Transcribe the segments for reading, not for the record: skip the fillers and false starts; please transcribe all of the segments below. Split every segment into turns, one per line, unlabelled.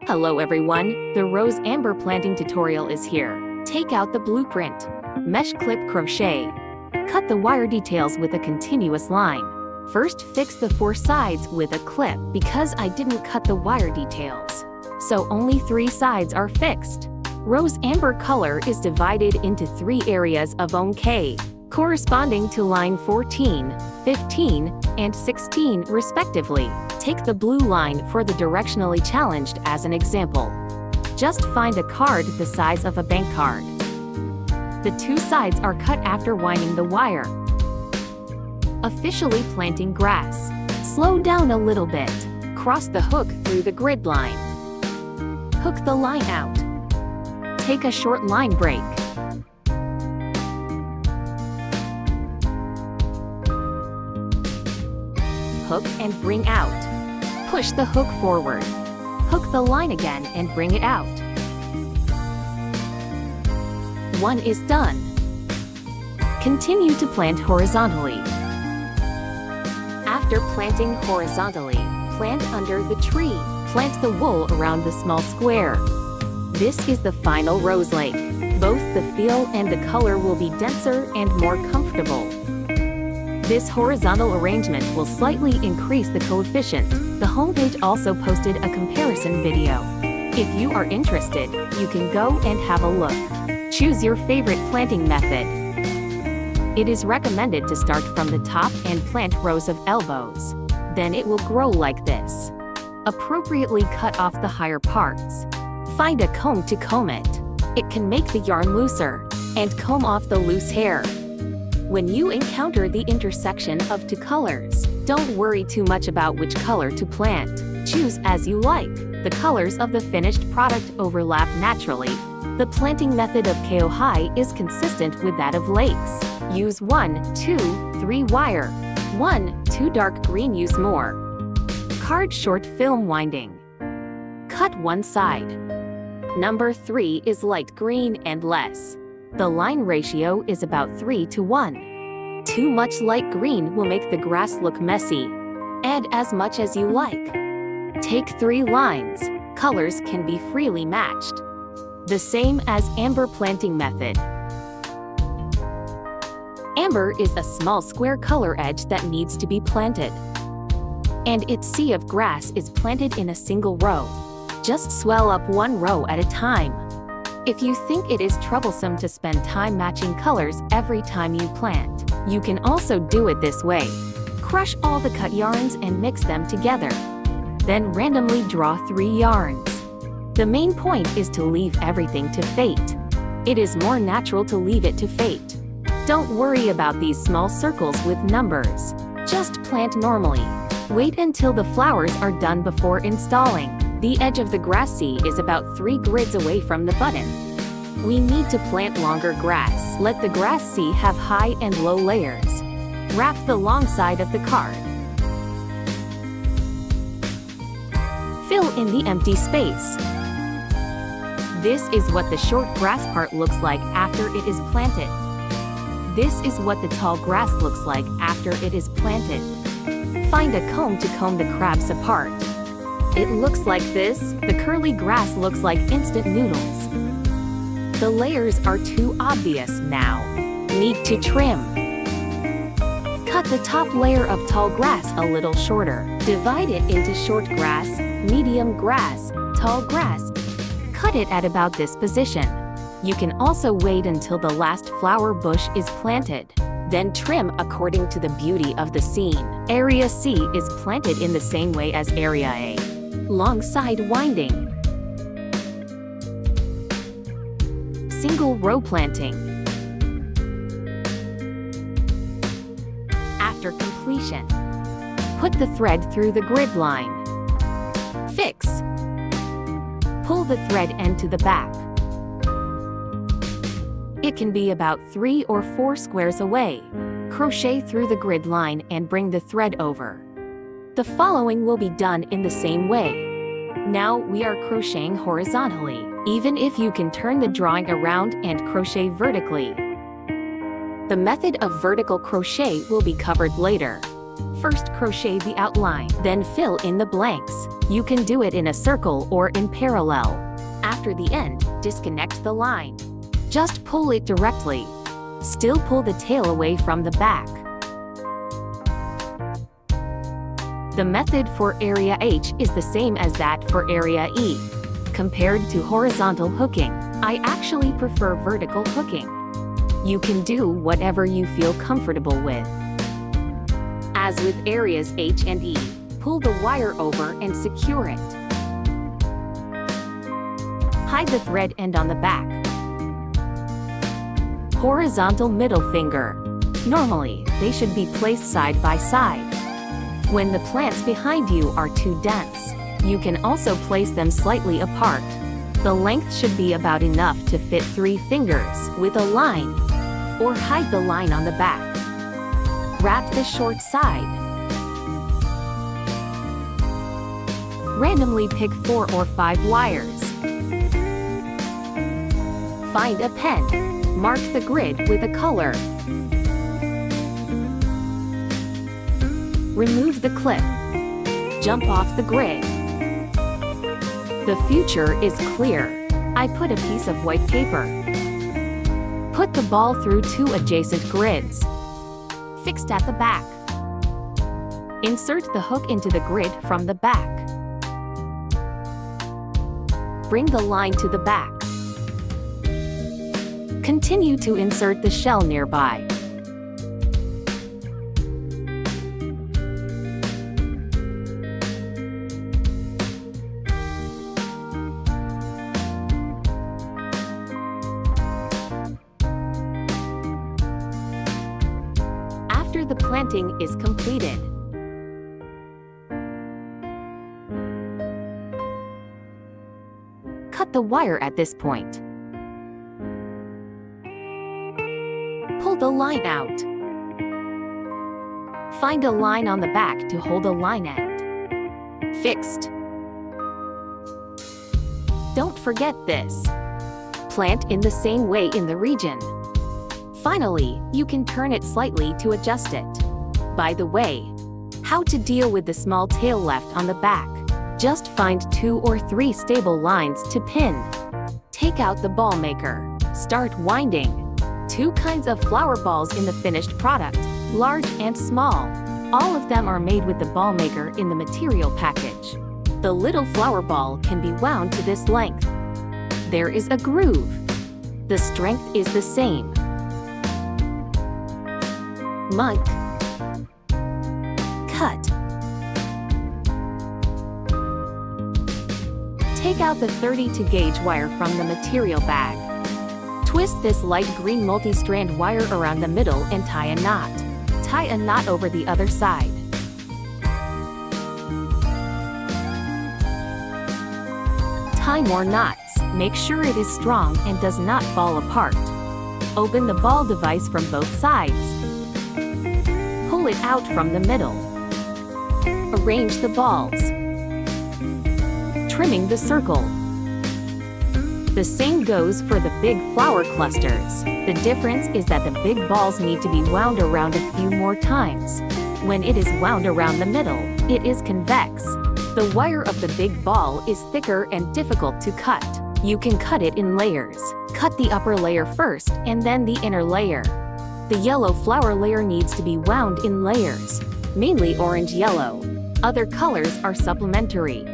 Hello everyone, the rose amber planting tutorial is here. Take out the blueprint. Mesh clip crochet. Cut the wire details with a continuous line. First fix the 4 sides with a clip because I didn't cut the wire details. So only 3 sides are fixed. Rose amber color is divided into 3 areas of OK, corresponding to line 14, 15, and 16 respectively. Take the blue line for the directionally challenged as an example. Just find a card the size of a bank card. The 2 sides are cut after winding the wire. Officially planting grass. Slow down a little bit. Cross the hook through the grid line. Hook the line out. Take a short line break. Hook and bring out. Push the hook forward. Hook the line again and bring it out. 1 is done. Continue to plant horizontally. After planting horizontally, plant under the tree. Plant the wool around the small square. This is the final rose lake. Both the feel and the color will be denser and more comfortable. This horizontal arrangement will slightly increase the coefficient. The homepage also posted a comparison video. If you are interested, you can go and have a look. Choose your favorite planting method. It is recommended to start from the top and plant rows of elbows. Then it will grow like this. Appropriately cut off the higher parts. Find a comb to comb it. It can make the yarn looser, and comb off the loose hair. When you encounter the intersection of 2 colors, don't worry too much about which color to plant. Choose as you like. The colors of the finished product overlap naturally. The planting method of KO High is consistent with that of lakes. Use 1, 2, 3 wire. 1, 2 dark green use more. Card short film winding. Cut 1 side. Number 3 is light green and less. The line ratio is about 3 to 1. Too much light green will make the grass look messy. Add as much as you like. Take 3 lines. Colors can be freely matched. The same as amber planting method. Amber is a small square color edge that needs to be planted. And its sea of grass is planted in a single row. Just swell up 1 row at a time. If you think it is troublesome to spend time matching colors every time you plant, you can also do it this way. Crush all the cut yarns and mix them together. Then randomly draw 3 yarns. The main point is to leave everything to fate. It is more natural to leave it to fate. Don't worry about these small circles with numbers. Just plant normally. Wait until the flowers are done before installing. The edge of the grass seed is about 3 grids away from the button. We need to plant longer grass. Let the grass seed have high and low layers. Wrap the long side of the card. Fill in the empty space. This is what the short grass part looks like after it is planted. This is what the tall grass looks like after it is planted. Find a comb to comb the crabs apart. It looks like this. The curly grass looks like instant noodles. The layers are too obvious now. Need to trim. Cut the top layer of tall grass a little shorter. Divide it into short grass, medium grass, tall grass. Cut it at about this position. You can also wait until the last flower bush is planted. Then trim according to the beauty of the scene. Area C is planted in the same way as Area A. Long side winding. Single row planting. After completion, put the thread through the grid line. Fix. Pull the thread end to the back. It can be about 3 or 4 squares away. Crochet through the grid line and bring the thread over. The following will be done in the same way. Now we are crocheting horizontally, even if you can turn the drawing around and crochet vertically. The method of vertical crochet will be covered later. First crochet the outline, then fill in the blanks. You can do it in a circle or in parallel. After the end, disconnect the line. Just pull it directly. Still pull the tail away from the back. The method for area H is the same as that for area E. Compared to horizontal hooking, I actually prefer vertical hooking. You can do whatever you feel comfortable with. As with areas H and E, pull the wire over and secure it. Hide the thread end on the back. Horizontal middle finger. Normally, they should be placed side by side. When the plants behind you are too dense, you can also place them slightly apart. The length should be about enough to fit 3 fingers with a line, or hide the line on the back. Wrap the short side. Randomly pick 4 or 5 wires. Find a pen. Mark the grid with a color. Remove the clip. Jump off the grid. The future is clear. I put a piece of white paper. Put the ball through 2 adjacent grids. Fixed at the back. Insert the hook into the grid from the back. Bring the line to the back. Continue to insert the shell nearby. After the planting is completed, cut the wire at this point. Pull the line out. Find a line on the back to hold a line end. Fixed. Don't forget this. Plant in the same way in the region. Finally, you can turn it slightly to adjust it. By the way, how to deal with the small tail left on the back. Just find 2 or 3 stable lines to pin. Take out the ball maker. Start winding. 2 kinds of flower balls in the finished product, large and small. All of them are made with the ball maker in the material package. The little flower ball can be wound to this length. There is a groove. The strength is the same. Month. Cut. Take out the 32 gauge wire from the material bag. Twist this light green multi-strand wire around the middle and tie a knot. Tie a knot over the other side. Tie more knots. Make sure it is strong and does not fall apart. Open the ball device from both sides. Pull it out from the middle. Arrange the balls. Trimming the circle. The same goes for the big flower clusters. The difference is that the big balls need to be wound around a few more times. When it is wound around the middle, it is convex. The wire of the big ball is thicker and difficult to cut. You can cut it in layers. Cut the upper layer first and then the inner layer. The yellow flower layer needs to be wound in layers, mainly orange-yellow. Other colors are supplementary.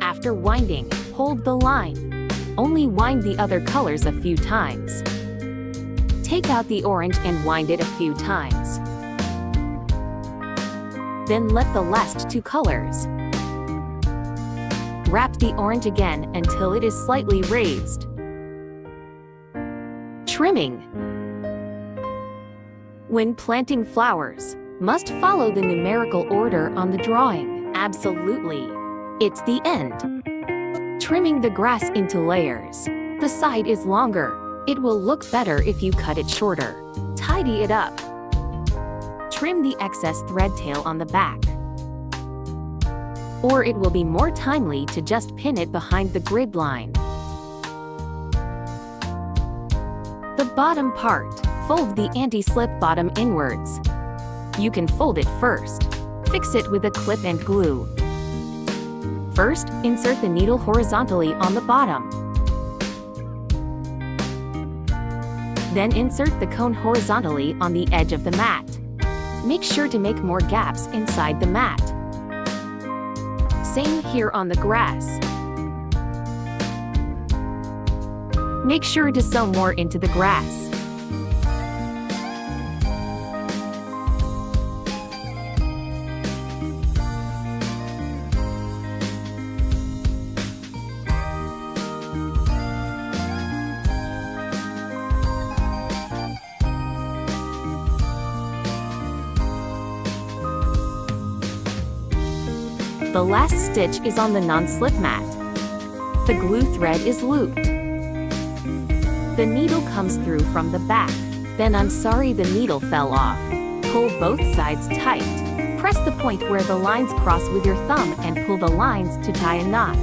After winding, hold the line. Only wind the other colors a few times. Take out the orange and wind it a few times. Then let the last 2 colors. Wrap the orange again until it is slightly raised. Trimming. When planting flowers, must follow the numerical order on the drawing. Absolutely. It's the end. Trimming the grass into layers. The side is longer. It will look better if you cut it shorter. Tidy it up. Trim the excess thread tail on the back. Or it will be more timely to just pin it behind the grid line. The bottom part. Fold the anti-slip bottom inwards. You can fold it first. Fix it with a clip and glue. First, insert the needle horizontally on the bottom. Then insert the cone horizontally on the edge of the mat. Make sure to make more gaps inside the mat. Same here on the grass. Make sure to sew more into the grass. The last stitch is on the non-slip mat. The glue thread is looped. The needle comes through from the back. Then I'm sorry, the needle fell off. Pull both sides tight. Press the point where the lines cross with your thumb and pull the lines to tie a knot.